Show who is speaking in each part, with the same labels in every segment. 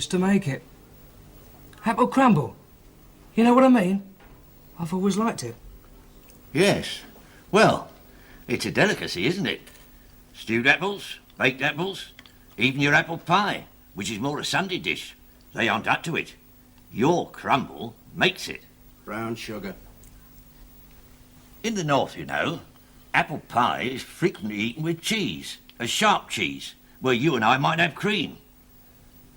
Speaker 1: to make it. Apple crumble. You know what I mean? I've always liked it.
Speaker 2: Yes. Well, it's a delicacy, isn't it? Stewed apples, baked apples, even your apple pie, which is more a Sunday dish. They aren't up to it. Your crumble makes it.
Speaker 3: Brown sugar.
Speaker 2: In the north, you know, apple pie is frequently eaten with cheese, a sharp cheese, where you and I might have cream.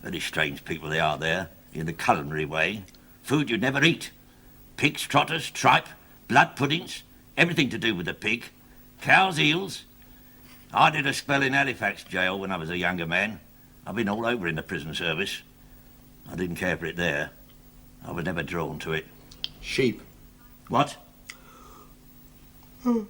Speaker 2: Very strange people they are there, in the culinary way. Food you'd never eat. Pig's trotters, tripe, blood puddings, everything to do with the pig. Cow's eels. I did a spell in Halifax jail when I was a younger man. I've been all over in the prison service. I didn't care for it there. I was never drawn to it.
Speaker 3: Sheep.
Speaker 2: What?
Speaker 3: You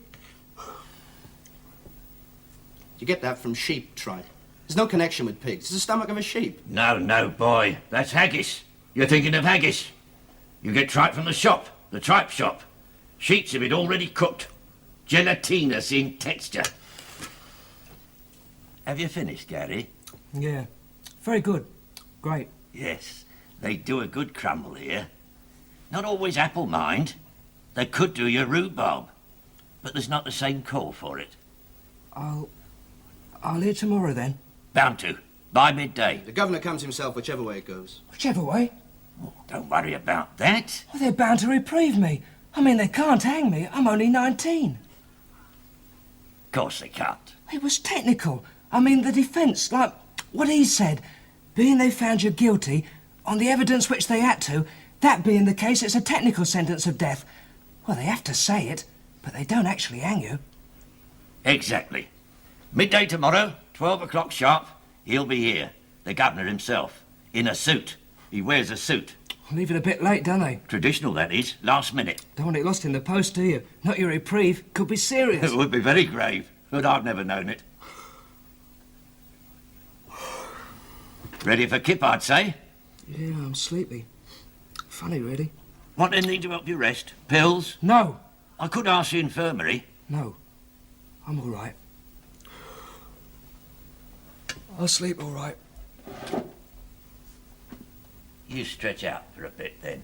Speaker 3: get that from sheep tripe. There's no connection with pigs. It's the stomach of a sheep.
Speaker 2: No, no, boy. That's haggis. You're thinking of haggis. You get tripe from the shop, the tripe shop. Sheets of it already cooked. Gelatinous in texture. Have you finished, Gary?
Speaker 1: Yeah. Very good. Great.
Speaker 2: Yes, they do a good crumble here. Not always apple, mind. They could do your rhubarb. But there's not the same call for it.
Speaker 1: I'll hear tomorrow then.
Speaker 2: Bound to. By midday.
Speaker 3: The governor comes himself whichever way it goes.
Speaker 1: Whichever way.
Speaker 2: Oh, don't worry about that.
Speaker 1: Well, they're bound to reprieve me. I mean, they can't hang me. I'm only 19.
Speaker 2: Of course they can't.
Speaker 1: It was technical. I mean, the defence, like what he said. Being they found you guilty, on the evidence which they had to, that being the case, it's a technical sentence of death. Well, they have to say it, but they don't actually hang you.
Speaker 2: Exactly. Midday tomorrow, 12 o'clock sharp, he'll be here. The governor himself. In a suit. He wears a suit.
Speaker 1: Leave it a bit late, don't they?
Speaker 2: Traditional, that is. Last minute.
Speaker 1: Don't want it lost in the post, do you? Not your reprieve. Could be serious.
Speaker 2: It would be very grave, but I've never known it. Ready for kip, I'd say.
Speaker 1: Yeah, I'm sleepy. Funny, really.
Speaker 2: Want anything to help you rest? Pills?
Speaker 1: No.
Speaker 2: I could ask the infirmary.
Speaker 1: No. I'm all right. I'll sleep all right.
Speaker 2: You stretch out for a bit, then.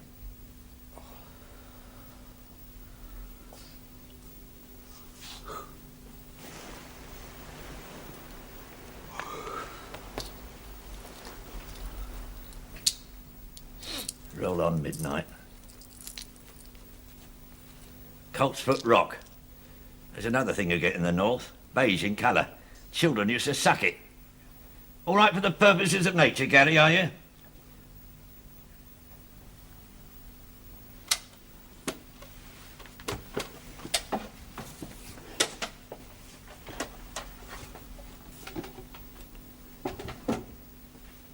Speaker 2: Roll on midnight. Coltsfoot Rock. There's another thing you get in the north. Beige in colour. Children used to suck it. All right for the purposes of nature, Gary, are you?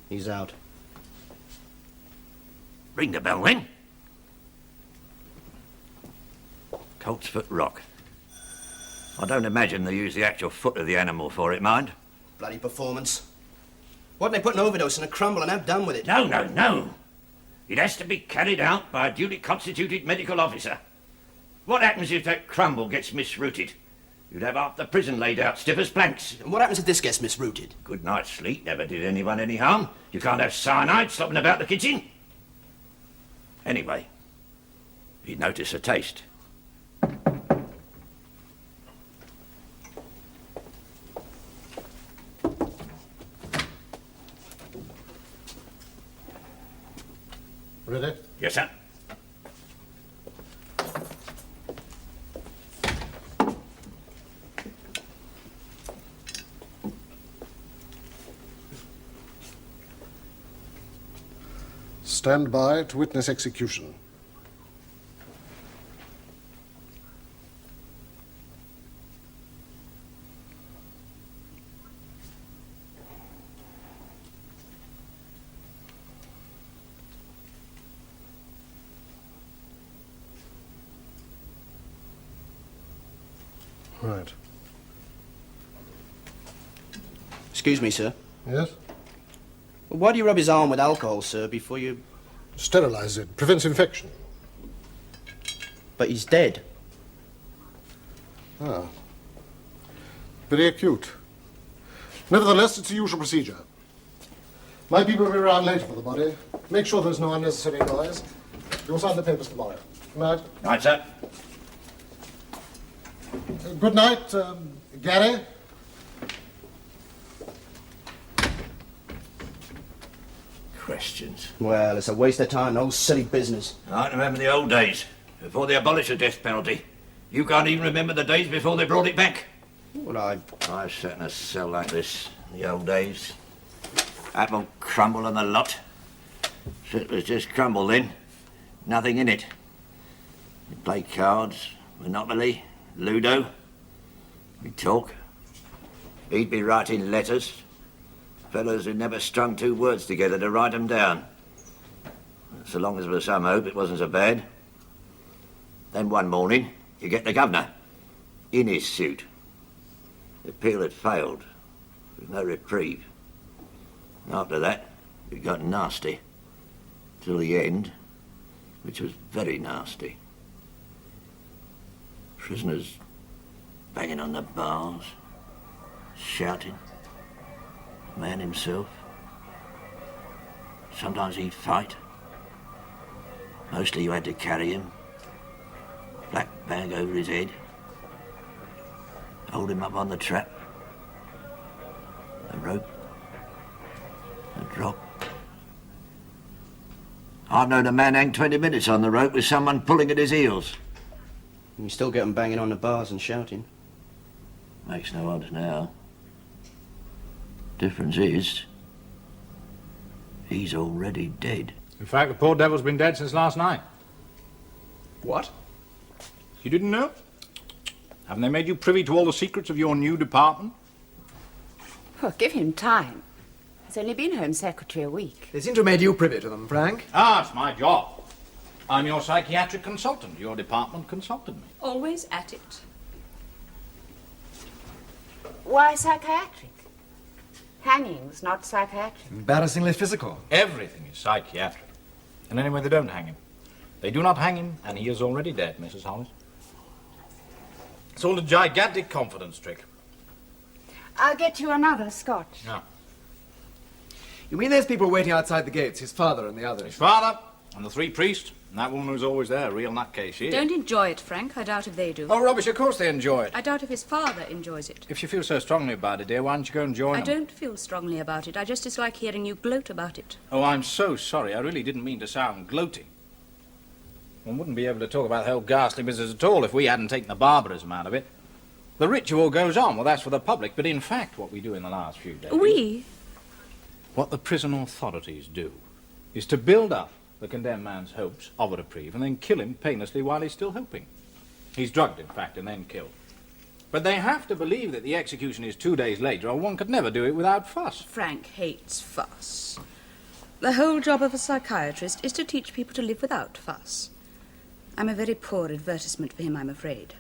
Speaker 3: He's out.
Speaker 2: Ring the bell, then. Coltsfoot Rock. I don't imagine they use the actual foot of the animal for it, mind.
Speaker 3: Bloody performance. Why didn't they put an overdose in a crumble and have done with it?
Speaker 2: No, no, no. It has to be carried out by a duly constituted medical officer. What happens if that crumble gets misrouted? You'd have half the prison laid out, stiff as planks.
Speaker 3: And what happens if this gets misrouted?
Speaker 2: Good night's sleep never did anyone any harm. You can't have cyanide slopping about the kitchen. Anyway, you'd notice a taste.
Speaker 4: Ready?
Speaker 2: Yes, sir.
Speaker 4: Stand by to witness execution. Right.
Speaker 3: Excuse me, sir.
Speaker 4: Yes?
Speaker 3: Why do you rub his arm with alcohol, sir, before you...
Speaker 4: Sterilize it. Prevents infection.
Speaker 3: But he's dead.
Speaker 4: Ah. Very acute. Nevertheless, it's the usual procedure. My people will be around later for the body. Make sure there's no unnecessary noise. You'll sign the papers tomorrow. Good night.
Speaker 2: Right, sir.
Speaker 4: Good night, Gary.
Speaker 2: Questions.
Speaker 3: Well, it's a waste of time, no silly business.
Speaker 2: I remember the old days, before they abolished the death penalty. You can't even remember the days before they brought it back.
Speaker 3: Well,
Speaker 2: I sat in a cell like this in the old days. Apple crumble and the lot. So it was just crumble then. Nothing in it. We play cards, Monopoly, Ludo. We'd talk. He'd be writing letters. Fellows who never strung two words together to write 'em down. So long as there was some hope, it wasn't so bad. Then one morning, you get the governor, in his suit. The appeal had failed, with no reprieve. After that, it got nasty. Till the end, which was very nasty. Prisoners banging on the bars, shouting. Man himself. Sometimes he'd fight. Mostly you had to carry him. Black bag over his head. Hold him up on the trap. A rope. A drop. I've known a man hang 20 minutes on the rope with someone pulling at his heels.
Speaker 3: you still get them banging on the bars and shouting.
Speaker 2: Makes no odds now. Difference is, he's already dead.
Speaker 5: In fact, the poor devil's been dead since last night.
Speaker 3: What?
Speaker 5: You didn't know? Haven't they made you privy to all the secrets of your new department?
Speaker 6: Well, give him time. He's only been Home Secretary a week.
Speaker 7: They seem to have made you privy to them, Frank.
Speaker 5: Ah, it's my job. I'm your psychiatric consultant. Your department consulted me.
Speaker 8: Always at it.
Speaker 6: Why psychiatric? Hanging's not psychiatric.
Speaker 7: Embarrassingly physical.
Speaker 5: Everything is psychiatric. And anyway, they don't hang him. They do not hang him, and he is already dead, Mrs. Hollis. It's all a gigantic confidence trick.
Speaker 6: I'll get you another scotch.
Speaker 5: Now,
Speaker 7: You mean there's people waiting outside the gates, his father and the
Speaker 5: his
Speaker 7: others?
Speaker 5: father and the three priests, and that woman who's always there, a real nutcase she is.
Speaker 8: Don't enjoy it, Frank. I doubt if they do.
Speaker 5: Oh, rubbish, of course they enjoy it.
Speaker 8: I doubt if his father enjoys it.
Speaker 5: If you feel so strongly about it, dear, why don't you go and join
Speaker 8: I
Speaker 5: them?
Speaker 8: don't feel strongly about it. I just dislike hearing you gloat about it.
Speaker 5: Oh, I'm so sorry. I really didn't mean to sound gloating. One wouldn't be able to talk about the whole ghastly business at all if we hadn't taken the barbarism out of it. The ritual goes on, well, that's for the public, but in fact what we do in the last few days...
Speaker 8: We?
Speaker 5: What the prison authorities do is to build up the condemned man's hopes of a reprieve and then kill him painlessly while he's still hoping. He's drugged, in fact, and then killed. But they have to believe that the execution is 2 days later, or one could never do it without fuss.
Speaker 8: Frank hates fuss. The whole job of a psychiatrist is to teach people to live without fuss. I'm a very poor advertisement for him, I'm afraid.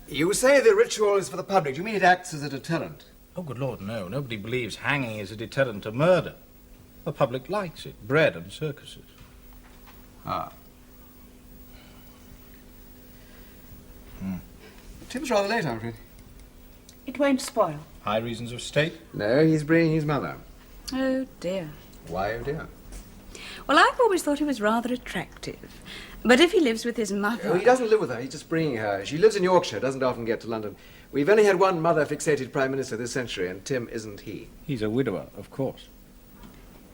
Speaker 7: You say the ritual is for the public. Do you mean it acts as a deterrent?
Speaker 5: Oh, good Lord, no. Nobody believes hanging is a deterrent to murder. The public likes it. Bread and circuses.
Speaker 7: Ah. Tim's rather late, I'm afraid.
Speaker 6: It won't spoil.
Speaker 5: High reasons of state?
Speaker 7: No, he's bringing his mother.
Speaker 8: Oh, dear.
Speaker 7: Why, oh dear?
Speaker 8: Well, I've always thought he was rather attractive. But if he lives with his mother...
Speaker 7: Oh, he doesn't live with her, he's just bringing her. She lives in Yorkshire, doesn't often get to London. We've only had one mother-fixated Prime Minister this century, and Tim isn't he.
Speaker 5: He's a widower, of course.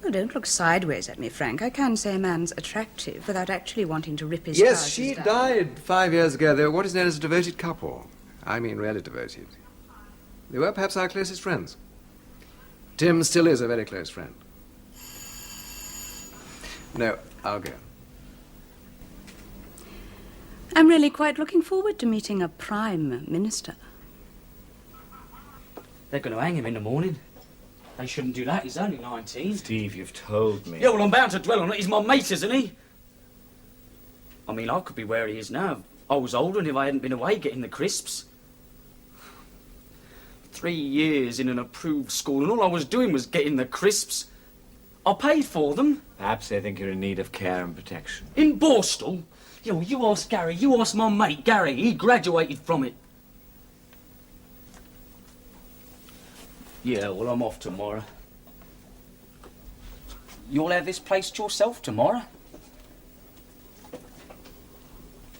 Speaker 8: Well, don't look sideways at me, Frank. I can say a man's attractive without actually wanting to rip his
Speaker 7: Yes,
Speaker 8: trousers
Speaker 7: she
Speaker 8: down.
Speaker 7: died 5 years ago. They were what is known as a devoted couple. I mean, really devoted. They were perhaps our closest friends. Tim still is a very close friend. No, I'll go.
Speaker 8: I'm really quite looking forward to meeting a Prime Minister.
Speaker 9: They're going to hang him in the morning. They shouldn't do that. He's only 19.
Speaker 5: Steve, you've told me.
Speaker 9: Yeah, well, I'm bound to dwell on it. He's my mate, isn't he? I mean, I could be where he is now. If I was older and if I hadn't been away getting the crisps. 3 years in an approved school and all I was doing was getting the crisps. I paid for them.
Speaker 10: Perhaps they think you're in need of care and protection.
Speaker 9: In Borstal. Yo, you ask Gary. You ask my mate, Gary. He graduated from it. Yeah, well, I'm off tomorrow. you'll have this place to yourself tomorrow.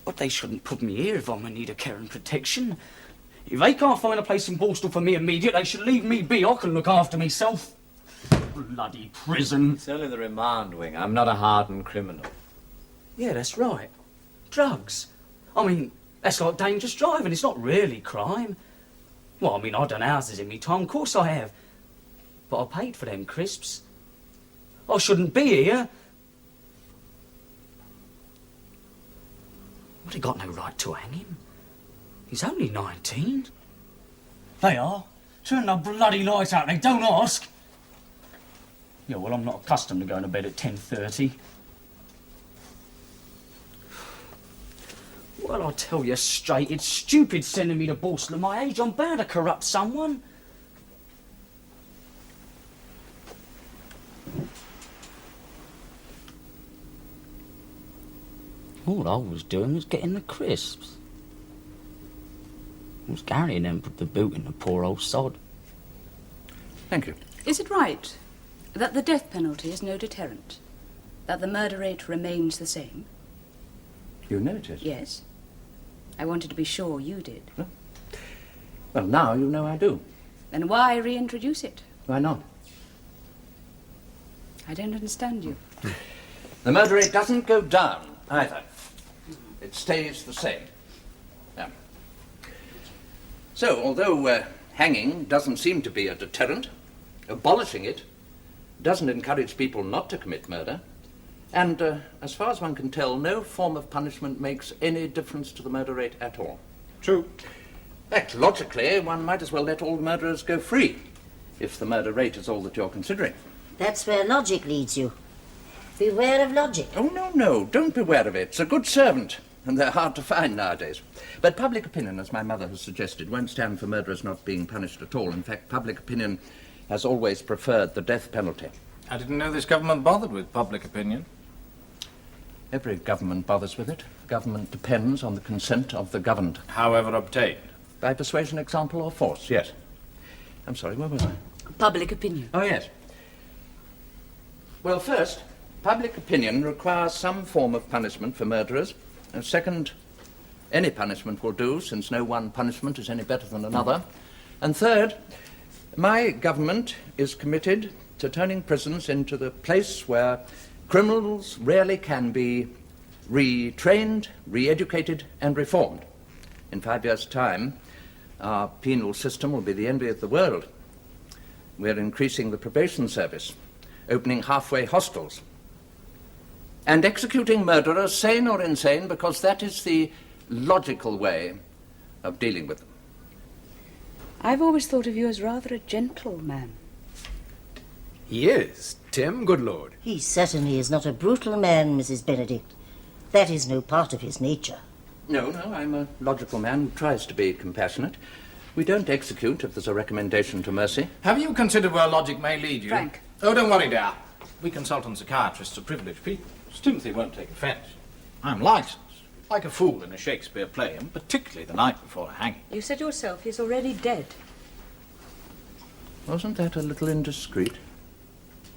Speaker 9: But they shouldn't put me here if I'm in need of care and protection. If they can't find a place in Borstal for me immediate, they should leave me be. I can look after myself. Bloody prison.
Speaker 10: It's only the remand wing. I'm not a hardened criminal.
Speaker 9: Yeah, that's right. Drugs. I mean, that's like dangerous driving. It's not really crime. Well, I mean, I've done houses in me time. Of course I have. But I paid for them crisps. I shouldn't be here. Well, they got no right to hang him. He's only 19. They are. Turn the bloody lights out. They don't ask. Yeah, well, I'm not accustomed to going to bed at 10:30. Well, I'll tell you straight, it's stupid sending me to Borstal at my age. I'm bound to corrupt someone. All I was doing was getting the crisps. I was carrying them with the boot in the poor old sod.
Speaker 2: Thank you.
Speaker 8: Is it right that the death penalty is no deterrent? That the murder rate remains the same?
Speaker 2: You noticed?
Speaker 8: Yes. I wanted to be sure you did.
Speaker 2: Well, now you know I do.
Speaker 8: Then why reintroduce it?
Speaker 2: Why not?
Speaker 8: I don't understand you.
Speaker 2: The murder rate doesn't go down either. It stays the same. Yeah. So, although hanging doesn't seem to be a deterrent, abolishing it doesn't encourage people not to commit murder. And as far as one can tell, no form of punishment makes any difference to the murder rate at all.
Speaker 5: True.
Speaker 2: In fact, logically, one might as well let all murderers go free, if the murder rate is all that you're considering.
Speaker 11: That's where logic leads you. Beware of logic.
Speaker 2: Oh, no, don't beware of it. It's a good servant, and they're hard to find nowadays. But public opinion, as my mother has suggested, won't stand for murderers not being punished at all. In fact, public opinion has always preferred the death penalty.
Speaker 5: I didn't know this government bothered with public opinion.
Speaker 2: Every government bothers with it. Government depends on the consent of the governed.
Speaker 5: However obtained.
Speaker 2: By persuasion, example, or force, yes. I'm sorry, where was I?
Speaker 8: Public opinion.
Speaker 2: Oh, yes. Well, first, public opinion requires some form of punishment for murderers. And second, any punishment will do, since no one punishment is any better than another. And third, my government is committed to turning prisons into the place where criminals rarely can be retrained, re-educated, and reformed. In 5 years' time, our penal system will be the envy of the world. We're increasing the probation service, opening halfway hostels, and executing murderers, sane or insane, because that is the logical way of dealing with them.
Speaker 8: I've always thought of you as rather a gentle man.
Speaker 7: He is. Tim, good lord.
Speaker 11: He certainly is not a brutal man, Mrs. Benedict. That is no part of his nature.
Speaker 2: No, I'm a logical man who tries to be compassionate. We don't execute if there's a recommendation to mercy.
Speaker 5: Have you considered where logic may lead you?
Speaker 8: Frank.
Speaker 5: Oh, don't worry, dear. We consultant psychiatrists are privileged people. Timothy won't take offence. I'm licensed, like a fool in a Shakespeare play, and particularly the night before a hanging.
Speaker 8: You said yourself he's already dead.
Speaker 2: Wasn't that a little indiscreet?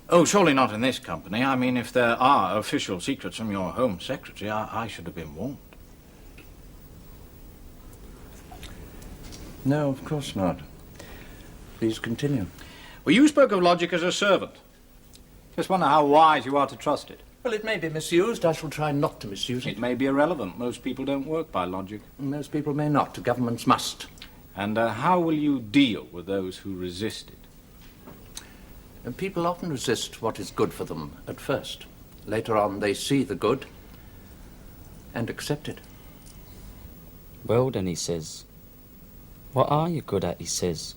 Speaker 5: Oh, surely not in this company. I mean, if there are official secrets from your Home Secretary, I should have been warned.
Speaker 2: No, of course not. Please continue.
Speaker 5: Well, you spoke of logic as a servant. Just wonder how wise you are to trust it.
Speaker 2: Well, it may be misused. I shall try not to misuse it.
Speaker 5: It may be irrelevant. Most people don't work by logic.
Speaker 2: Most people may not. Governments must.
Speaker 5: And how will you deal with those who resist it?
Speaker 2: And people often resist what is good for them at first. Later on, they see the good and accept it.
Speaker 9: Well, then, he says, what are you good at, he says.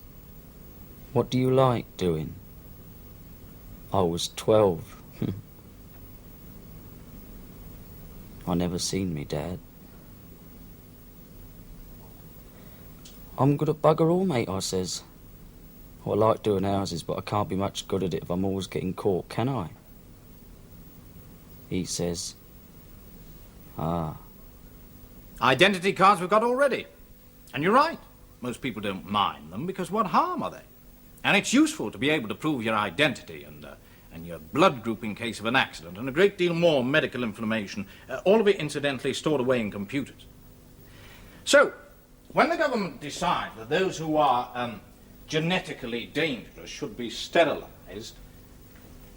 Speaker 9: What do you like doing? I was 12. I never seen me dad. I'm good at bugger all, mate, I says. I like doing houses, but I can't be much good at it if I'm always getting caught, can I? He says,
Speaker 5: Identity cards we've got already. And you're right. Most people don't mind them because what harm are they? And it's useful to be able to prove your identity and and your blood group in case of an accident, and a great deal more medical information, all of it incidentally stored away in computers. So, when the government decides that those who are genetically dangerous should be sterilized,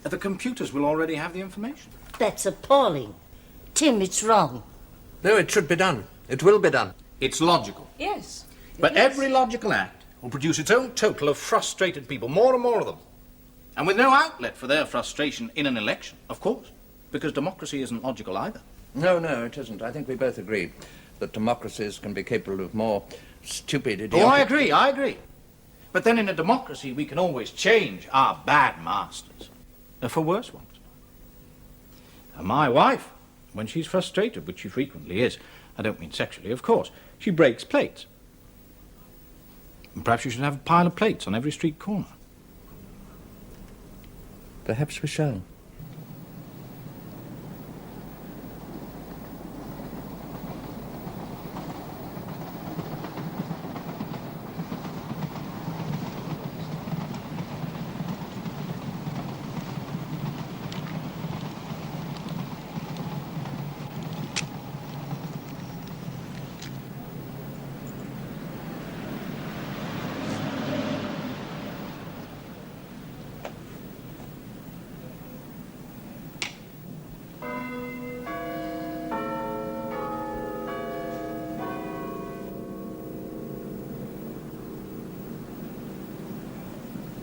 Speaker 5: the computers will already have the information.
Speaker 11: That's appalling. Tim, it's wrong.
Speaker 7: No, it should be done. It will be done.
Speaker 5: It's logical.
Speaker 6: Yes.
Speaker 5: But every logical act will produce its own total of frustrated people, more and more of them. And with no outlet for their frustration in an election, of course, because democracy isn't logical either.
Speaker 2: No, it isn't. I think we both agree that democracies can be capable of more stupid, idiotic...
Speaker 5: Oh, I agree. But then in a democracy, we can always change our bad masters for worse ones. And my wife, when she's frustrated, which she frequently is, I don't mean sexually, of course, she breaks plates. And perhaps you should have a pile of plates on every street corner.
Speaker 2: Perhaps we shall.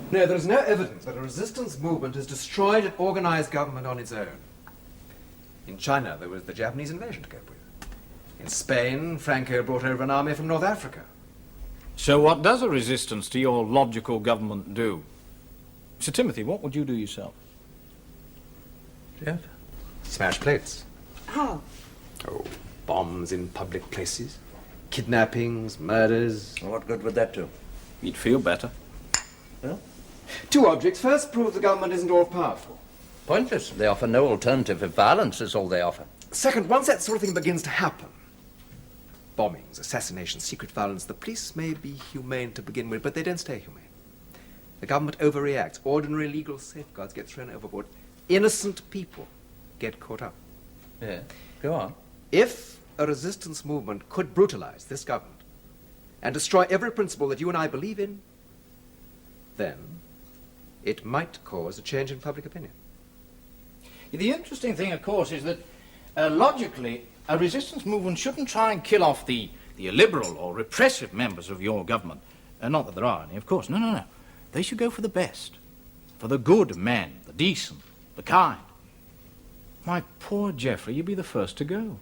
Speaker 7: No, there is no evidence that a resistance movement has destroyed an organized government on its own. In China, there was the Japanese invasion to cope with. In Spain, Franco brought over an army from North Africa.
Speaker 5: So what does a resistance to your logical government do? Sir Timothy, what would you do yourself?
Speaker 7: Jeff? Smash plates.
Speaker 6: How?
Speaker 7: Oh, bombs in public places. Kidnappings, murders.
Speaker 2: What good would that do?
Speaker 5: You'd feel better.
Speaker 2: Well?
Speaker 7: Two objects. First, prove the government isn't all-powerful.
Speaker 2: Pointless. They offer no alternative if violence is all they offer.
Speaker 7: Second, once that sort of thing begins to happen, bombings, assassinations, secret violence, the police may be humane to begin with, but they don't stay humane. The government overreacts. Ordinary legal safeguards get thrown overboard. Innocent people get caught up.
Speaker 2: Yeah, go on.
Speaker 7: If a resistance movement could brutalize this government and destroy every principle that you and I believe in, then it might cause a change in public opinion.
Speaker 5: The interesting thing, of course, is that logically, a resistance movement shouldn't try and kill off the illiberal or repressive members of your government. Not that there are any, of course. No. They should go for the best, for the good men, the decent, the kind. My poor Geoffrey, you'd be the first to go.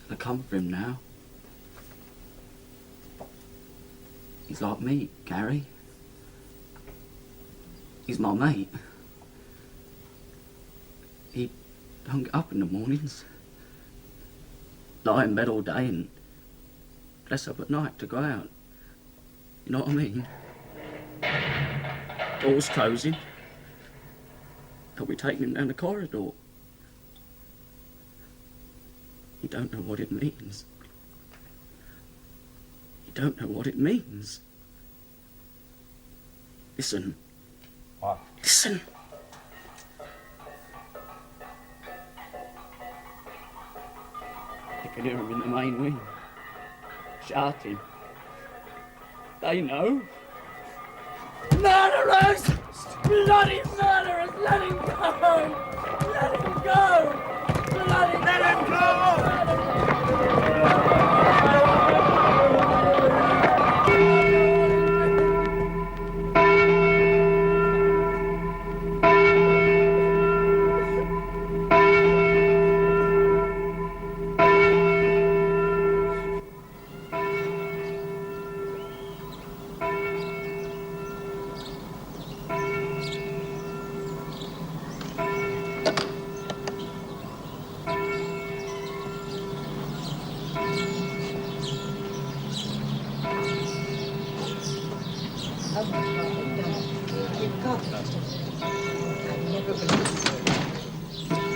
Speaker 9: I come for him now. He's like me, Gary. He's my mate. He don't get up in the mornings, lie in bed all day and dress up at night to go out. You know what I mean? Doors closing. They'll be taking him down the corridor. You don't know what it means. You don't know what it means. Listen.
Speaker 5: What?
Speaker 9: Listen. I can hear him in the main wing, shouting. They know. Murderers! Bloody murderers! Let him go! Let him go! Let him go!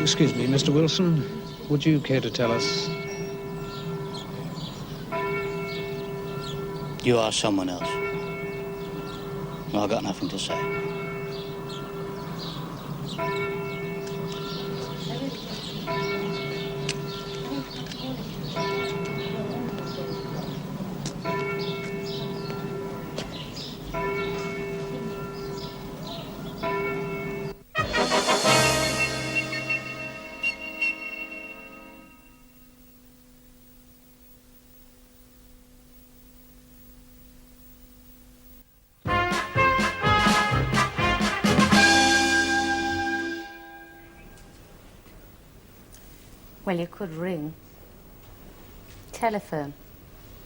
Speaker 12: Excuse me, Mr. Wilson, would you care to tell us?
Speaker 13: You are someone else. I've got nothing to say.
Speaker 6: Well, you could ring. Telephone.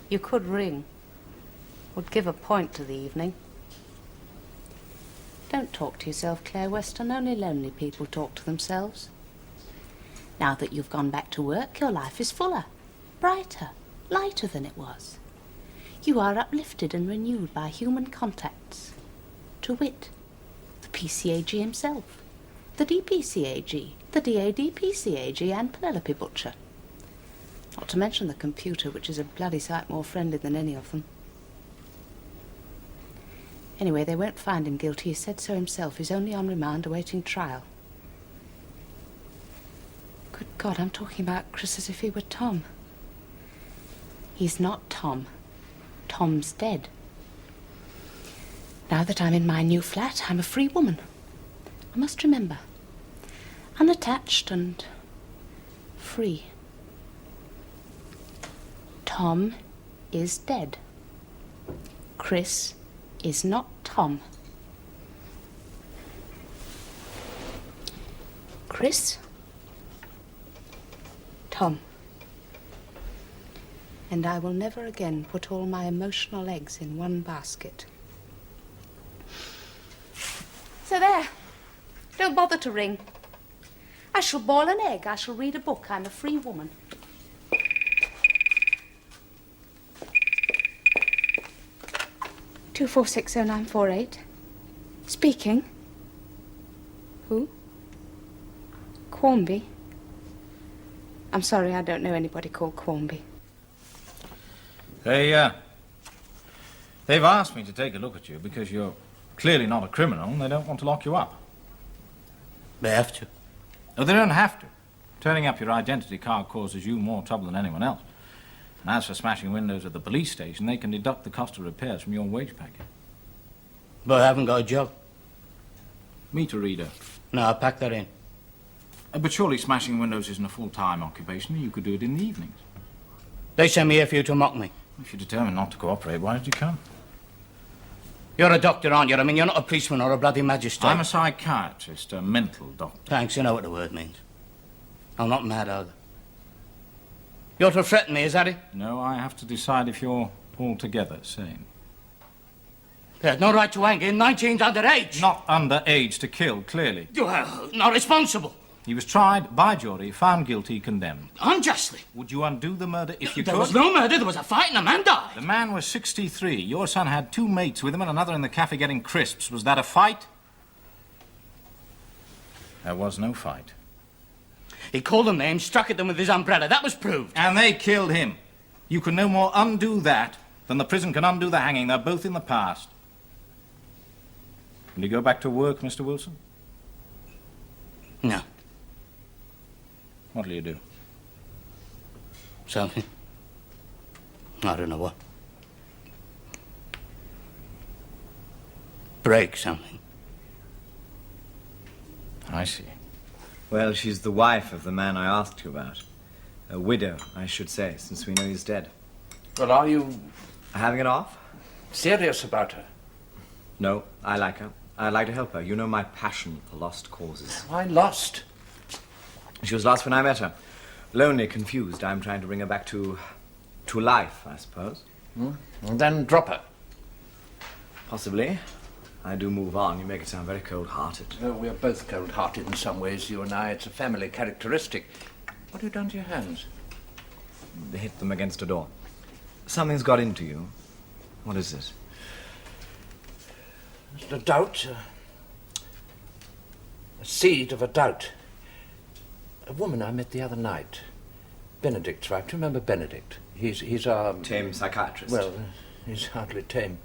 Speaker 6: You could ring. Would give a point to the evening. Don't talk to yourself, Claire Weston. Only lonely people talk to themselves. Now that you've gone back to work, your life is fuller, brighter, lighter than it was. You are uplifted and renewed by human contacts. To wit, the PCAG himself, the DPCAG, the DADPCAG, and Penelope Butcher. Not to mention the computer, which is a bloody sight more friendly than any of them. Anyway, they won't find him guilty. He said so himself. He's only on remand awaiting trial. Good God, I'm talking about Chris as if he were Tom. He's not Tom. Tom's dead. Now that I'm in my new flat, I'm a free woman. I must remember. Unattached and free. Tom is dead. Chris is not Tom. Chris, Tom. And I will never again put all my emotional eggs in one basket. So there. Don't bother to ring. I shall boil an egg. I shall read a book. I'm a free woman. Two 460-948. Speaking. Who? Quarmby. I'm sorry, I don't know anybody called Quarmby.
Speaker 5: They've asked me to take a look at you because you're clearly not a criminal and they don't want to lock you up.
Speaker 9: They have to.
Speaker 5: No, they don't have to. Turning up your identity card causes you more trouble than anyone else. And as for smashing windows at the police station, they can deduct the cost of repairs from your wage packet.
Speaker 9: But I haven't got a job.
Speaker 5: Meter reader.
Speaker 9: No, I'll pack that in.
Speaker 5: But surely smashing windows isn't a full-time occupation. You could do it in the evenings.
Speaker 9: They sent me here for you to mock me.
Speaker 5: If you're determined not to cooperate, why did you come?
Speaker 9: You're a doctor, aren't you? I mean, you're not a policeman or a bloody magistrate.
Speaker 5: I'm a psychiatrist, a mental doctor.
Speaker 9: Thanks, you know what the word means. I'm not mad either. You're to threaten me, is that it?
Speaker 5: No, I have to decide if you're altogether sane.
Speaker 9: They had no right to hang him. 19's underage.
Speaker 5: Not underage to kill, clearly.
Speaker 9: Well, not responsible.
Speaker 5: He was tried by jury, found guilty, condemned.
Speaker 9: Unjustly.
Speaker 5: Would you undo the murder if you could?
Speaker 9: There was no murder. There was a fight and a man died.
Speaker 5: The man was 63. Your son had 2 mates with him and another in the cafe getting crisps. Was that a fight? There was no fight.
Speaker 9: He called them names, struck at them with his umbrella. That was proved.
Speaker 5: And they killed him. You can no more undo that than the prison can undo the hanging. They're both in the past. Will you go back to work, Mr. Wilson?
Speaker 9: No.
Speaker 5: What'll you do?
Speaker 9: Something. I don't know what. Break something.
Speaker 5: I see.
Speaker 10: Well, she's the wife of the man I asked you about. A widow, I should say, since we know he's dead.
Speaker 13: Well, are you
Speaker 10: having it off?
Speaker 13: Serious about her?
Speaker 10: No, I like her. I'd like to help her. You know my passion for lost causes.
Speaker 13: Why lost?
Speaker 10: She was lost when I met her. Lonely, confused. I'm trying to bring her back to life, I suppose.
Speaker 13: And then drop her?
Speaker 10: Possibly. I do move on. You make it sound very cold-hearted.
Speaker 13: No, we are both cold-hearted in some ways, you and I. It's a family characteristic. What have you done to your hands?
Speaker 10: They hit them against a door. Something's got into you. What is it?
Speaker 13: It's a doubt. A seed of a doubt. A woman I met the other night. Benedict's wife. Do you remember Benedict? He's our...
Speaker 10: Tame psychiatrist.
Speaker 13: Well, he's hardly tame.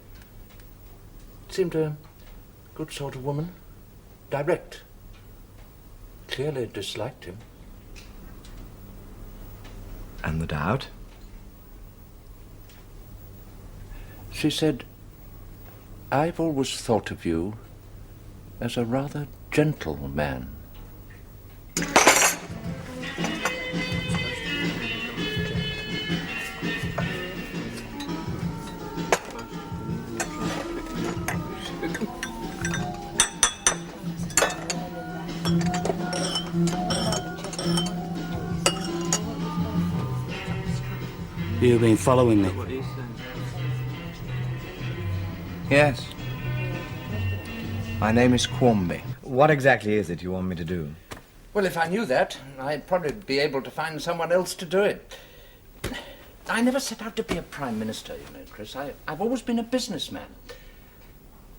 Speaker 13: Seemed a good sort of woman. Direct. Clearly disliked him.
Speaker 10: And the doubt?
Speaker 13: She said, I've always thought of you as a rather gentle man.
Speaker 9: You've been following me.
Speaker 10: Yes. My name is Quarmby. What exactly is it you want me to do?
Speaker 13: Well, if I knew that, I'd probably be able to find someone else to do it. I never set out to be a Prime Minister, you know, Chris. I've always been a businessman.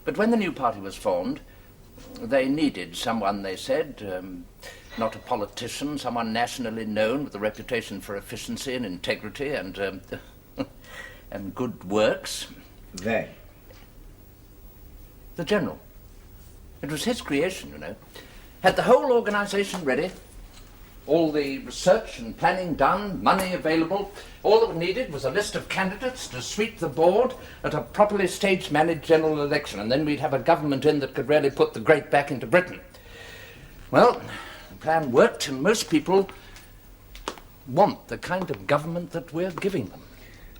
Speaker 13: But when the new party was formed, they needed someone, they said, not a politician, someone nationally known with a reputation for efficiency and integrity and and good works.
Speaker 10: They?
Speaker 13: The General. It was his creation, you know. Had the whole organisation ready, all the research and planning done, money available. All that was needed was a list of candidates to sweep the board at a properly staged managed general election, and then we'd have a government in that could really put the great back into Britain. Well, the plan worked, and most people want the kind of government that we're giving them.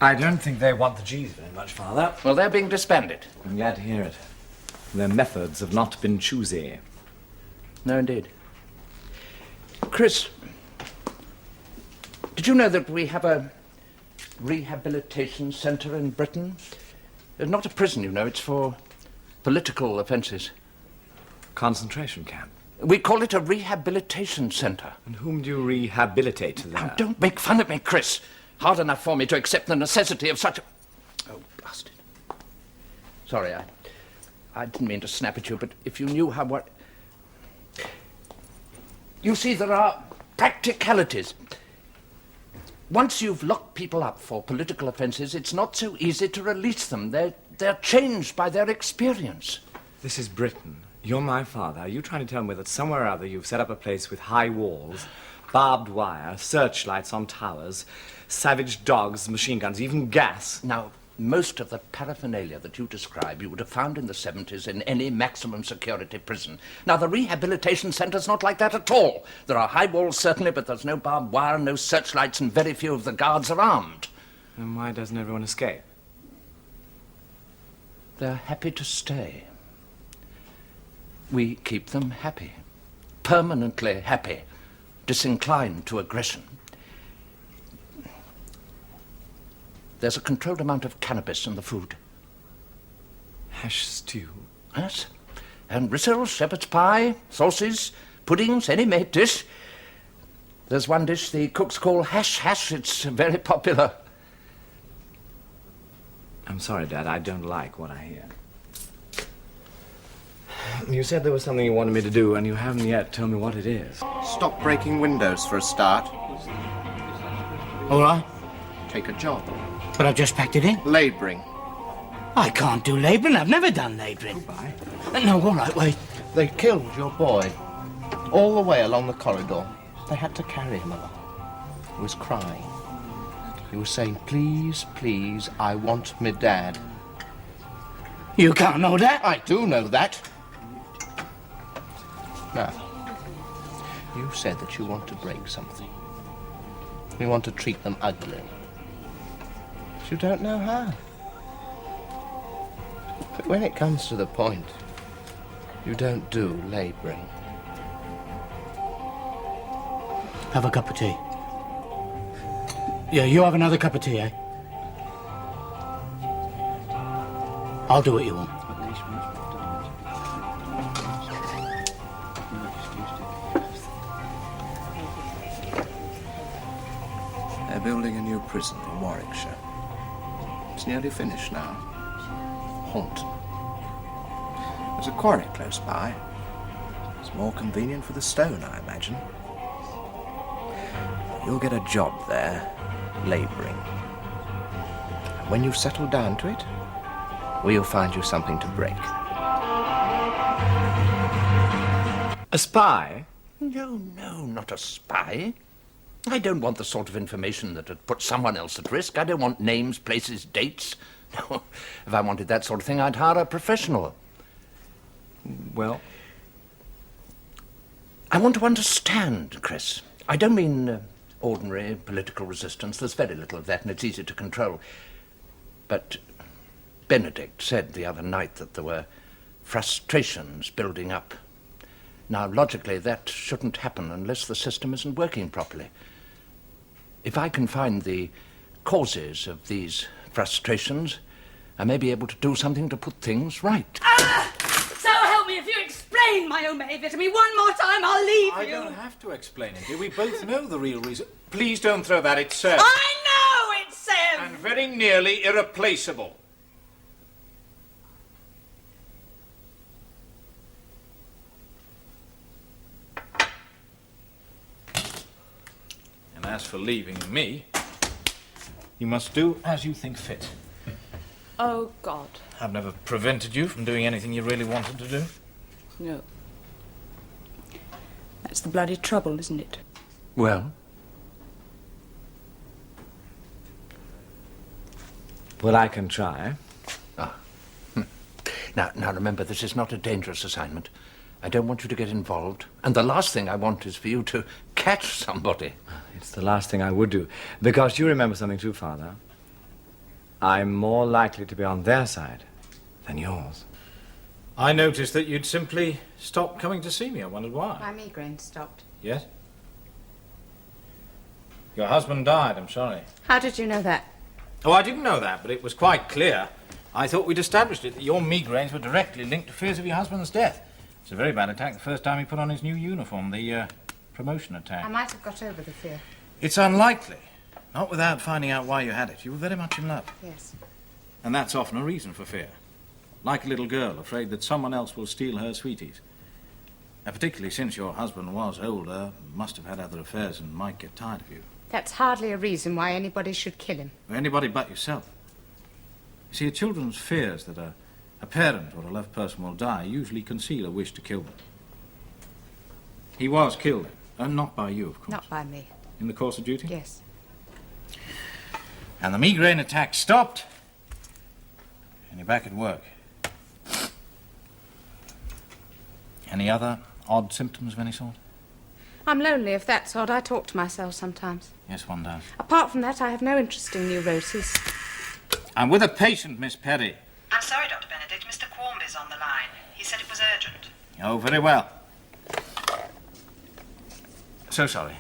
Speaker 10: I don't think they want the G's very much, Father.
Speaker 13: Well, they're being disbanded.
Speaker 10: I'm glad to hear it. Their methods have not been choosy.
Speaker 13: No, indeed. Chris, did you know that we have a rehabilitation centre in Britain? Not a prison, you know, it's for political offences.
Speaker 10: Concentration camp?
Speaker 13: We call it a rehabilitation centre.
Speaker 10: And whom do you rehabilitate there?
Speaker 13: Now, don't make fun of me, Chris. Hard enough for me to accept the necessity of such a... Oh, bastard. Sorry, I didn't mean to snap at you, but if you knew how what... You see, there are practicalities. Once you've locked people up for political offences, it's not so easy to release them. They're changed by their experience.
Speaker 10: This is Britain. You're my father. Are you trying to tell me that somewhere or other you've set up a place with high walls, barbed wire, searchlights on towers, savage dogs, machine guns, even gas?
Speaker 13: Now, most of the paraphernalia that you describe you would have found in the 70s in any maximum security prison. Now, the rehabilitation centre's not like that at all. There are high walls, certainly, but there's no barbed wire, no searchlights, and very few of the guards are armed.
Speaker 10: Then why doesn't everyone escape?
Speaker 13: They're happy to stay. We keep them happy. Permanently happy. Disinclined to aggression. There's a controlled amount of cannabis in the food.
Speaker 10: Hash stew?
Speaker 13: Yes. And rissoles, shepherd's pie, sauces, puddings, any made dish. There's one dish the cooks call hash. It's very popular.
Speaker 10: I'm sorry, Dad. I don't like what I hear. You said there was something you wanted me to do, and you haven't yet told me what it is.
Speaker 3: Stop breaking windows for a start.
Speaker 9: All right,
Speaker 3: Take a job.
Speaker 9: but I've just packed it in.
Speaker 3: Labouring.
Speaker 9: I can't do labouring. I've never done labouring.
Speaker 3: Goodbye.
Speaker 9: No, all right, wait.
Speaker 3: They killed your boy. All the way along the corridor. They had to carry him along. He was crying. He was saying, please, please, I want me dad.
Speaker 9: You can't know that.
Speaker 3: I do know that. Now, you said that you want to break something. You want to treat them ugly. But you don't know how. But when it comes to the point, you don't do labouring.
Speaker 9: Have a cup of tea. Yeah, you have another cup of tea, eh? I'll do what you want.
Speaker 3: They're building a new prison in Warwickshire. It's nearly finished now. Haunton. There's a quarry close by. It's more convenient for the stone, I imagine. You'll get a job there, labouring. And when you've settled down to it, we'll find you something to break.
Speaker 10: A spy?
Speaker 13: No, not a spy. I don't want the sort of information that would put someone else at risk. I don't want names, places, dates. No, if I wanted that sort of thing, I'd hire a professional.
Speaker 10: Well?
Speaker 13: I want to understand, Chris. I don't mean ordinary political resistance. There's very little of that, and it's easy to control. But Benedict said the other night that there were frustrations building up. Now, logically, that shouldn't happen unless the system isn't working properly. If I can find the causes of these frustrations, I may be able to do something to put things right.
Speaker 8: So help me, if you explain my omega to me one more time, I'll leave
Speaker 5: I
Speaker 8: you.
Speaker 5: don't have to explain it, dear. We both know the real reason. Please don't throw that. It's Seb.
Speaker 8: I know it's Seb!
Speaker 5: And very nearly irreplaceable. And as for leaving me, you must do as you think fit.
Speaker 8: Oh, God.
Speaker 5: I've never prevented you from doing anything you really wanted to do.
Speaker 8: No. That's the bloody trouble, isn't it?
Speaker 13: Well?
Speaker 10: Well, I can try.
Speaker 13: Now remember, this is not a dangerous assignment. I don't want you to get involved. And the last thing I want is for you to catch somebody.
Speaker 10: It's the last thing I would do. Because you remember something too, Father. I'm more likely to be on their side than yours.
Speaker 5: I noticed that you'd simply stopped coming to see me. I wondered why.
Speaker 6: My migraine stopped.
Speaker 5: Yes? Your husband died, I'm sorry.
Speaker 6: How did you know that?
Speaker 5: Oh, I didn't know that, but it was quite clear. I thought we'd established it, that your migraines were directly linked to fears of your husband's death. It's a very bad attack the first time he put on his new uniform, the promotion attack.
Speaker 6: I might have got over the fear.
Speaker 5: It's unlikely. Not without finding out why you had it. You were very much in love.
Speaker 6: Yes.
Speaker 5: And that's often a reason for fear. Like a little girl, afraid that someone else will steal her sweeties. And particularly since your husband was older, must have had other affairs and might get tired of you.
Speaker 6: That's hardly a reason why anybody should kill him.
Speaker 5: Or anybody but yourself. You see, a children's fears that a parent or a loved person will die usually conceal a wish to kill them. He was killed, and not by you, of course.
Speaker 6: Not by me.
Speaker 5: In the course of duty?
Speaker 6: Yes.
Speaker 5: And the migraine attack stopped, and you're back at work. Any other odd symptoms of any sort?
Speaker 6: I'm lonely, if that's odd. I talk to myself sometimes.
Speaker 5: Yes, one does.
Speaker 6: Apart from that, I have no interest in neuroses.
Speaker 5: I'm with a patient, Miss Perry.
Speaker 14: I'm sorry, Dr. Benedict. Mr. Quarmby's on the line. He said it was urgent.
Speaker 5: Oh, very well. So sorry.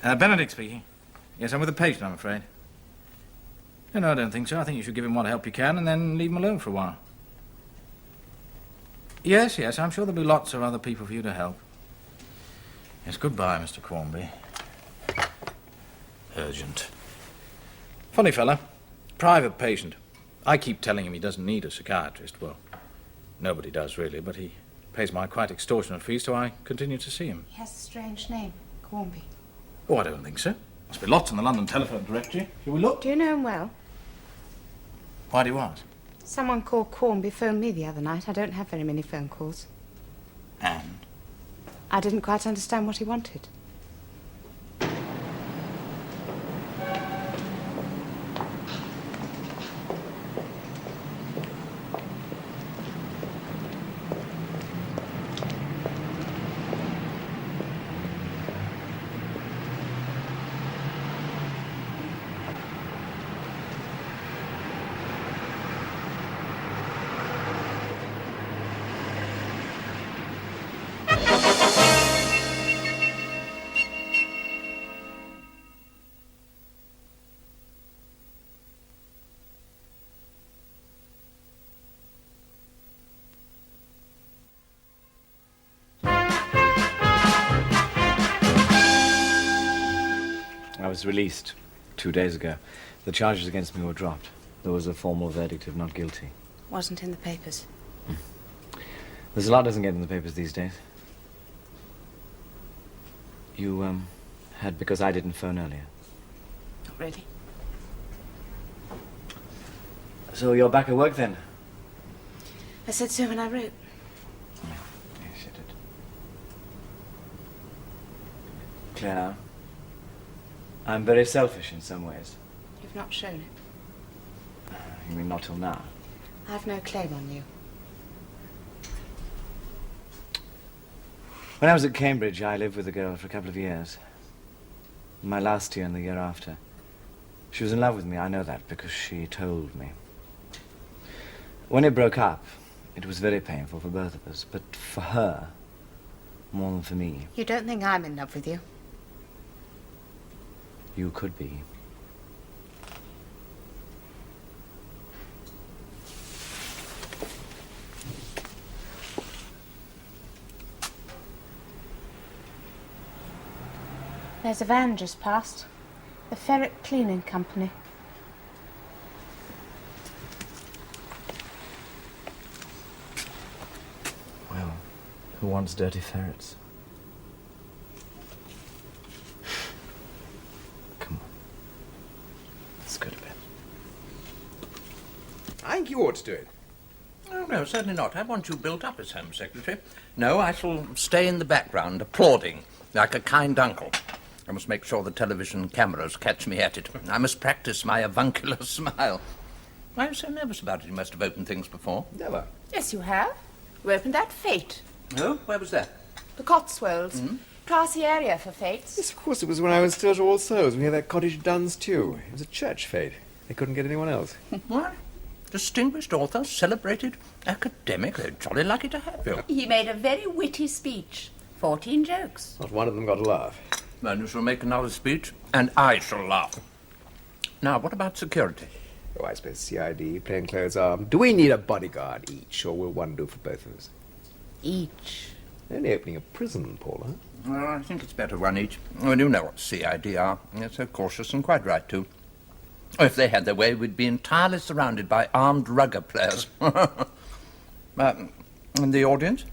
Speaker 5: Benedict speaking. Yes, I'm with a patient, I'm afraid. No, I don't think so. I think you should give him what help you can and then leave him alone for a while. Yes, I'm sure there'll be lots of other people for you to help. Yes, goodbye, Mr. Quarmby. Urgent. Funny fella. Private patient. I keep telling him he doesn't need a psychiatrist. Well, nobody does, really, but he pays my quite extortionate fees, so I continue to see him.
Speaker 6: He has a strange name, Quarmby.
Speaker 5: Oh, I don't think so. Must be lots in the London telephone directory. Shall we look?
Speaker 6: Do you know him well?
Speaker 5: Why do you ask?
Speaker 6: Someone called Quarmby phoned me the other night. I don't have very many phone calls.
Speaker 5: And?
Speaker 6: I didn't quite understand what he wanted.
Speaker 10: I was released 2 days ago. The charges against me were dropped. There was a formal verdict of not guilty.
Speaker 6: Wasn't in the papers.
Speaker 10: There's a lot doesn't get in the papers these days. You, had because I didn't phone earlier.
Speaker 6: Not really.
Speaker 10: So you're back at work then?
Speaker 6: I said so when I wrote.
Speaker 10: Yes, you did. Claire, I'm very selfish in some ways.
Speaker 6: You've not shown it.
Speaker 10: You mean not till now?
Speaker 6: I've no claim on you.
Speaker 10: When I was at Cambridge, I lived with a girl for a couple of years. My last year and the year after. She was in love with me, I know that, because she told me. When it broke up, it was very painful for both of us, but for her, more than for me.
Speaker 6: You don't think I'm in love with you?
Speaker 10: You could be.
Speaker 6: There's a van just passed. The Ferret Cleaning Company.
Speaker 10: Well, who wants dirty ferrets? Come on. Let's go to bed.
Speaker 7: I think you ought to do it.
Speaker 13: Oh, no, certainly not. I want you built up as Home Secretary. No, I shall stay in the background, applauding, like a kind uncle. I must make sure the television cameras catch me at it. I must practice my avuncular smile. Why are you so nervous about it? You must have opened things before.
Speaker 7: Never.
Speaker 15: Yes, you have. We opened at Fate.
Speaker 13: Oh, where was that?
Speaker 15: The Cotswolds. Classy area for fates.
Speaker 7: Yes, of course, it was when I was still at All Souls. We had that cottage Duns too. It was a church fete. They couldn't get anyone else.
Speaker 13: What? Distinguished author, celebrated academic. They're jolly lucky to have you.
Speaker 15: He made a very witty speech. 14 jokes.
Speaker 7: Not one of them got a laugh.
Speaker 13: Then you shall make another speech, and I shall laugh. Now, what about security?
Speaker 7: Oh, I suppose CID, plainclothes armed. Do we need a bodyguard each, or will one do for both of us?
Speaker 6: Each.
Speaker 7: Only opening a prison, Paula.
Speaker 13: Well, I think it's better one each. Well, you know what CID are. They're so cautious, and quite right, too. If they had their way, we'd be entirely surrounded by armed rugger players. And the audience?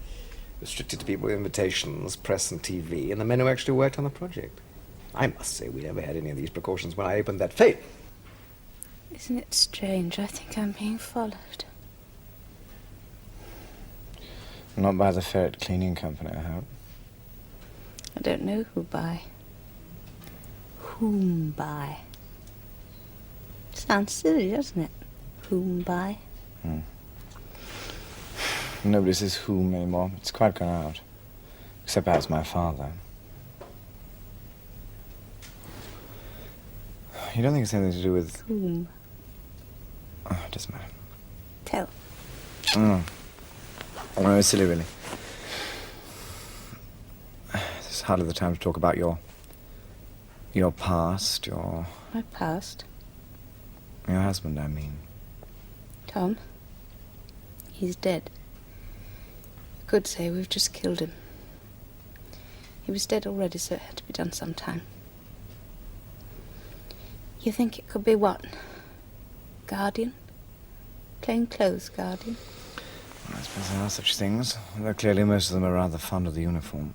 Speaker 7: Restricted to people with invitations, press and TV, and the men who actually worked on the project. I must say we never had any of these precautions when I opened that fete.
Speaker 6: Isn't it strange? I think I'm being followed.
Speaker 10: Not by the Ferret Cleaning Company, I hope.
Speaker 6: I don't know who by. Whom by. Sounds silly, doesn't it? Whom by.
Speaker 10: Nobody says whom anymore. It's quite gone out. Except perhaps my father. You don't think it's anything to do with...
Speaker 6: Whom?
Speaker 10: Oh, it doesn't matter.
Speaker 6: Tell.
Speaker 10: Oh, it's silly, really. This is hardly the time to talk about your past,
Speaker 6: My past?
Speaker 10: your husband, I mean.
Speaker 6: Tom? He's dead. You could say we've just killed him. He was dead already, so it had to be done sometime. You think it could be what? Guardian? Plainclothes guardian?
Speaker 10: Well, I suppose there are such things, though clearly most of them are rather fond of the uniform.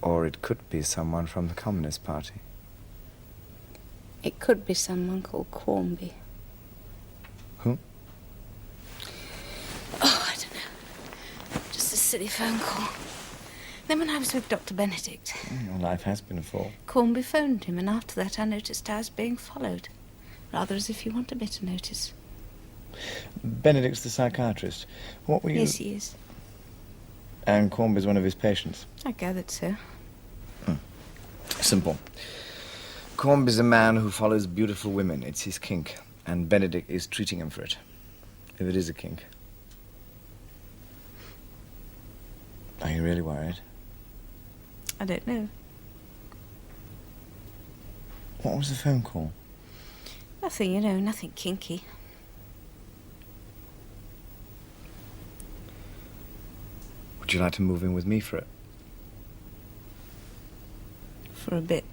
Speaker 10: Or it could be someone from the Communist Party.
Speaker 6: It could be someone called Quarmby.
Speaker 10: Who?
Speaker 6: Oh, I don't know. Just a silly phone call. Then when I was with Dr. Benedict,
Speaker 10: Your life has been full.
Speaker 6: Quarmby phoned him, and after that I noticed I was being followed. Rather as if you wanted me to notice.
Speaker 10: Benedict's the psychiatrist. What were you...
Speaker 6: Yes, he is.
Speaker 10: And Quarmby's one of his patients.
Speaker 6: I gathered so.
Speaker 10: Simple. Quarmby's a man who follows beautiful women. It's his kink. And Benedict is treating him for it. If it is a kink. Are you really worried?
Speaker 6: I don't know.
Speaker 10: What was the phone call?
Speaker 6: Nothing, you know, nothing kinky.
Speaker 10: Would you like to move in with me for it?
Speaker 6: For a bit.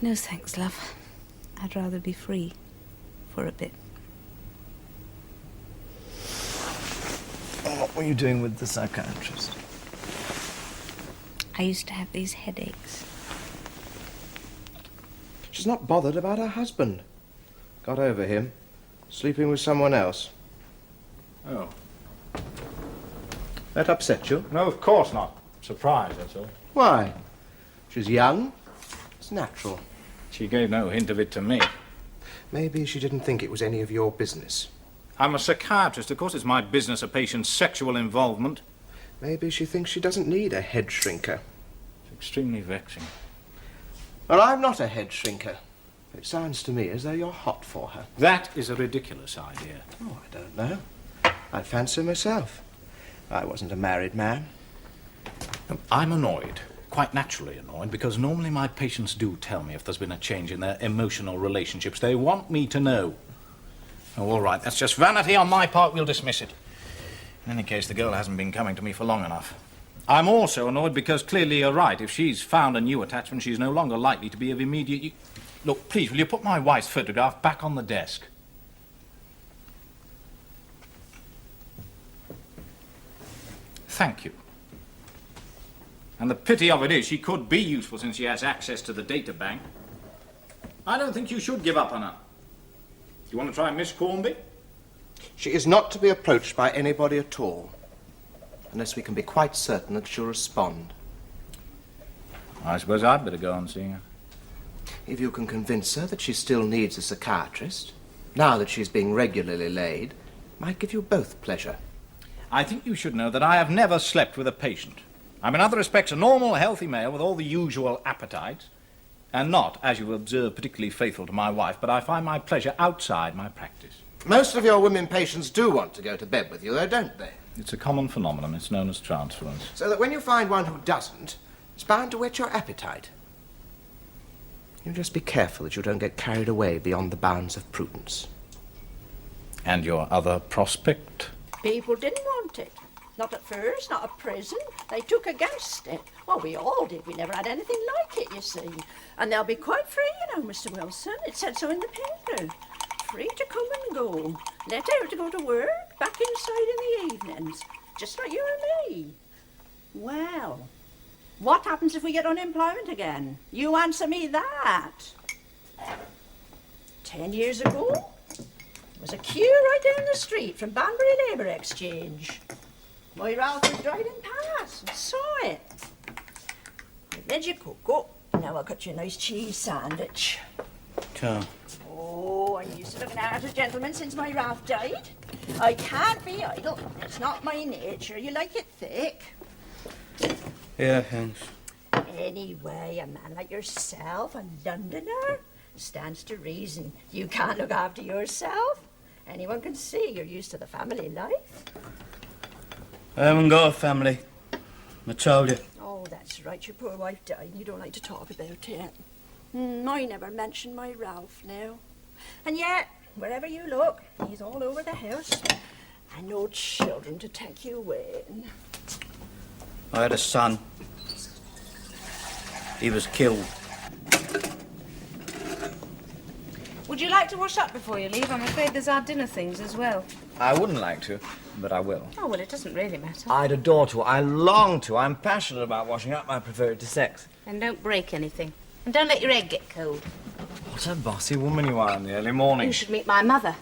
Speaker 6: No thanks, love. I'd rather be free. For a bit.
Speaker 10: What were you doing with the psychiatrist?
Speaker 6: I used to have these headaches.
Speaker 3: She's not bothered about her husband. Got over him. Sleeping with someone else.
Speaker 5: Oh.
Speaker 3: That upset you?
Speaker 5: No, of course not. Surprised, that's all.
Speaker 3: Why? She's young. It's natural.
Speaker 5: She gave no hint of it to me.
Speaker 3: Maybe she didn't think it was any of your business.
Speaker 5: I'm a psychiatrist. Of course it's my business, a patient's sexual involvement.
Speaker 3: Maybe she thinks she doesn't need a head shrinker.
Speaker 5: It's extremely vexing.
Speaker 3: Well, I'm not a head shrinker. It sounds to me as though you're hot for her.
Speaker 5: That is a ridiculous idea.
Speaker 3: Oh, I don't know. I'd fancy myself. I wasn't a married man.
Speaker 5: I'm annoyed. Quite naturally annoyed, because normally my patients do tell me if there's been a change in their emotional relationships. They want me to know. Oh, all right, that's just vanity on my part. We'll dismiss it. In any case, the girl hasn't been coming to me for long enough. I'm also annoyed because clearly you're right. If she's found a new attachment, she's no longer likely to be of immediate... Look, please, will you put my wife's photograph back on the desk? Thank you. And the pity of it is she could be useful since she has access to the data bank. I don't think you should give up on her. Do you want to try Miss Cornby?
Speaker 3: She is not to be approached by anybody at all, unless we can be quite certain that she'll respond.
Speaker 5: I suppose I'd better go on seeing her.
Speaker 3: If you can convince her that she still needs a psychiatrist, now that she's being regularly laid, might give you both pleasure.
Speaker 5: I think you should know that I have never slept with a patient. I'm in other respects a normal, healthy male with all the usual appetites, and not, as you observe, particularly faithful to my wife, but I find my pleasure outside my practice.
Speaker 3: Most of your women patients do want to go to bed with you, though, don't they?
Speaker 5: It's a common phenomenon. It's known as transference.
Speaker 3: So that when you find one who doesn't, it's bound to whet your appetite. You just be careful that you don't get carried away beyond the bounds of prudence.
Speaker 5: And your other prospect?
Speaker 16: People didn't want it. Not at first, not at present. They took against it. Well, we all did. We never had anything like it, you see. And they'll be quite free, you know, Mr. Wilson. It said so in the paper. Free to come and go. Let out to go to work, back inside in the evenings. Just like you and me. Well, what happens if we get unemployment again? You answer me that. 10 years ago, there was a queue right down the street from Banbury Labour Exchange. My Ralph was driving past and saw it. I made you cocoa. Now I'll cut you a nice cheese sandwich.
Speaker 9: Sure.
Speaker 16: Oh, I'm used to looking after gentlemen since my Ralph died. I can't be idle. It's not my nature. You like it thick.
Speaker 9: Yeah, thanks.
Speaker 16: Anyway, a man like yourself, a Londoner, stands to reason. You can't look after yourself. Anyone can see you're used to the family life.
Speaker 9: I haven't got a family. I told you.
Speaker 16: Oh, that's right. Your poor wife died and you don't like to talk about it. I never mentioned my Ralph now. And yet, wherever you look, he's all over the house. And no children to take you away.
Speaker 9: I had a son. He was killed.
Speaker 8: Would you like to wash up before you leave? I'm afraid there's our dinner things as well.
Speaker 10: I wouldn't like to, but I will.
Speaker 8: Oh, well, it doesn't really matter.
Speaker 10: I'd adore to. I long to. I'm passionate about washing up. I prefer it to sex.
Speaker 8: And don't break anything. And don't let your egg get cold.
Speaker 10: What a bossy woman you are in the early morning.
Speaker 8: You should meet my mother.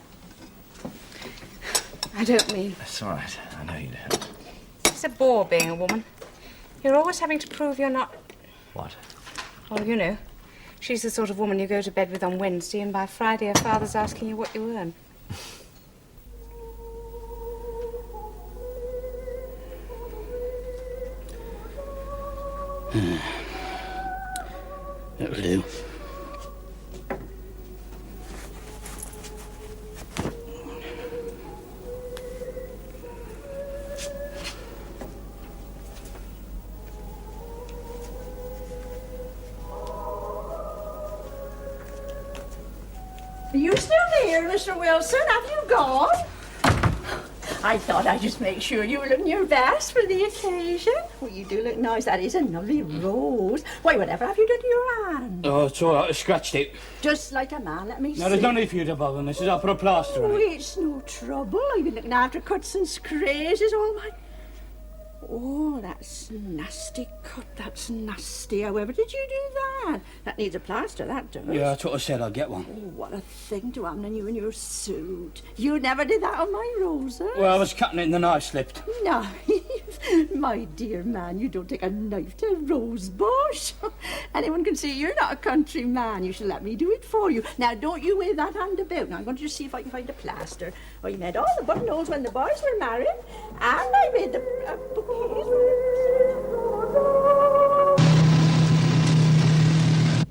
Speaker 8: I don't mean...
Speaker 10: That's all right. I know you don't.
Speaker 8: It's a bore being a woman. You're always having to prove you're not...
Speaker 10: What?
Speaker 8: Oh, you know. She's the sort of woman you go to bed with on Wednesday, and by Friday her father's asking you what you earn.
Speaker 9: That'll do.
Speaker 16: Are you still here, Mr. Wilson? Have you gone? I thought I'd just make sure you were looking your best for the occasion. Well, you do look nice. That is a lovely rose. Why, whatever have you done to your hand?
Speaker 9: Oh, it's all right. I scratched it.
Speaker 16: Just like a man, let me see.
Speaker 9: No, there's no need for you to bother, missus. I'll put a plaster on
Speaker 16: Oh,
Speaker 9: it.
Speaker 16: it's no trouble. I've been looking after cuts and scratches all my... Oh, that's nasty cut. That's nasty. However did you do that? That needs a plaster, that does.
Speaker 9: Yeah, that's what I said. I'll get one.
Speaker 16: Oh, what a thing to happen on you in your suit. You never did that on my Rosa.
Speaker 9: Well, I was cutting it and the knife slipped.
Speaker 16: Knife? My dear man, you don't take a knife to a rose bush. Anyone can see you're not a country man. You should let me do it for you. Now, don't you wave that hand about. Now, I'm going to just see if I can find a plaster. I made all the buttonholes when the boys were married, and I made the bouquets.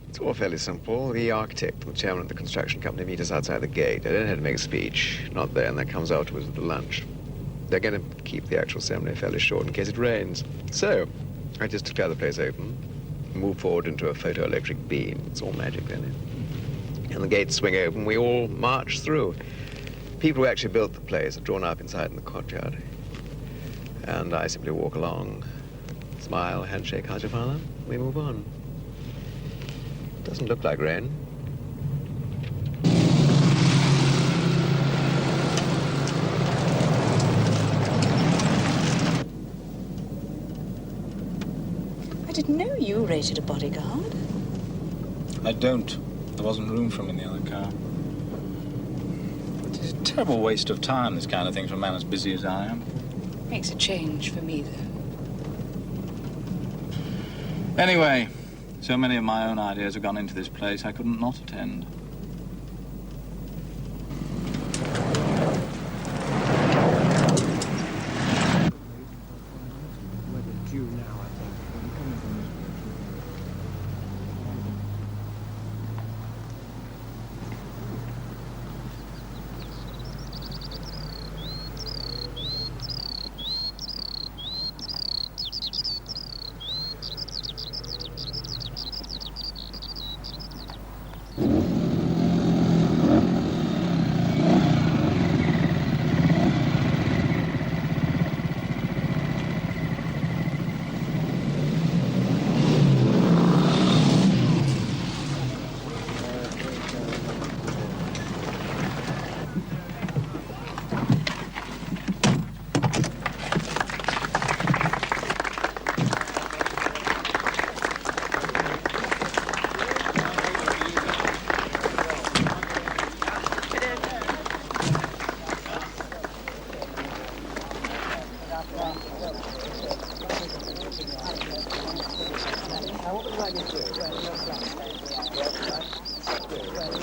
Speaker 17: It's all fairly simple. The architect and the chairman of the construction company meet us outside the gate. I don't have to make a speech. Not there, and that comes afterwards at the lunch. They're going to keep the actual ceremony fairly short in case it rains. So, I just declare the place open, move forward into a photoelectric beam. It's all magic, really. And the gates swing open, we all march through. People who actually built the place are drawn up inside in the courtyard. And I simply walk along. Smile, handshake, how's your father? We move on. Doesn't look like rain.
Speaker 18: I didn't know you rated a bodyguard.
Speaker 5: I don't. There wasn't room for him in the other car. It's a terrible waste of time, this kind of thing, for a man as busy as I am.
Speaker 18: Makes a change for me, though.
Speaker 5: Anyway, so many of my own ideas have gone into this place, I couldn't not attend.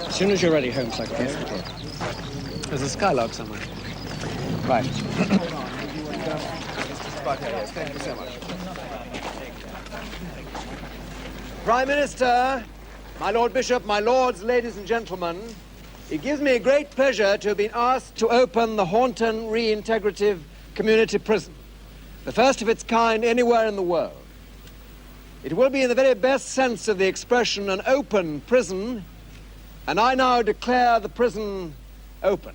Speaker 12: As soon as you're ready, Holmes, I can.
Speaker 7: There's a skylark somewhere.
Speaker 12: Right.
Speaker 7: Thank you so much.
Speaker 19: Prime Minister, my Lord Bishop, my lords, ladies and gentlemen, it gives me great pleasure to have been asked to open the Hornton Reintegrative Community Prison, the first of its kind anywhere in the world. It will be, in the very best sense of the expression, an open prison, and I now declare the prison open.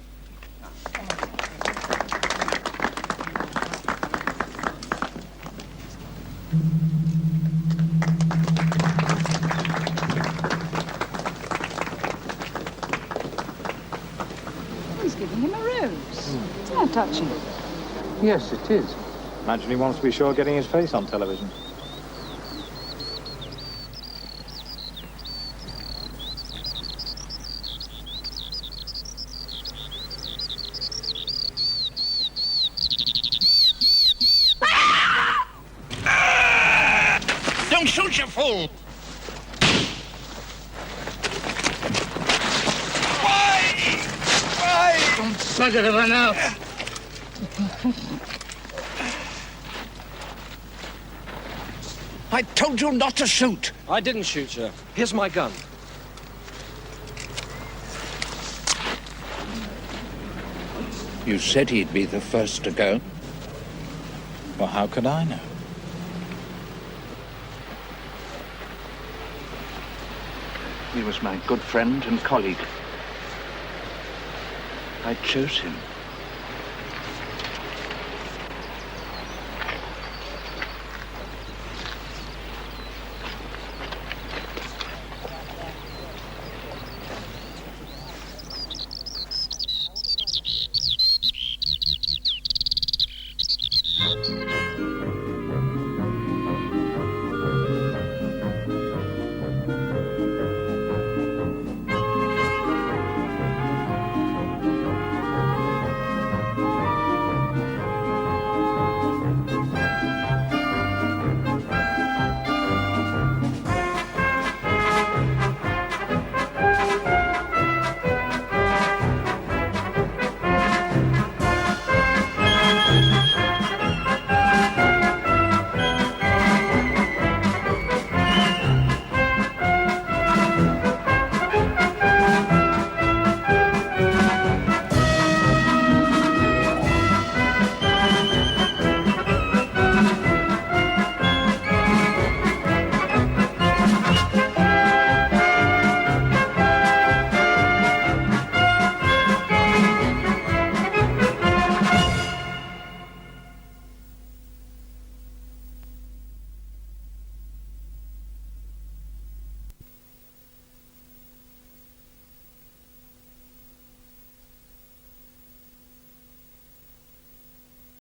Speaker 18: He's giving him a rose. Isn't that touching?
Speaker 5: Yes, it is. Imagine he wants to be sure of getting his face on television.
Speaker 2: Don't shoot, you fool! Why?
Speaker 12: Don't bugger to run out. I told you not to shoot. I didn't shoot, sir. Here's my gun.
Speaker 20: You said he'd be the first to go.
Speaker 5: Well, how could I know?
Speaker 20: He was my good friend and colleague. I chose him.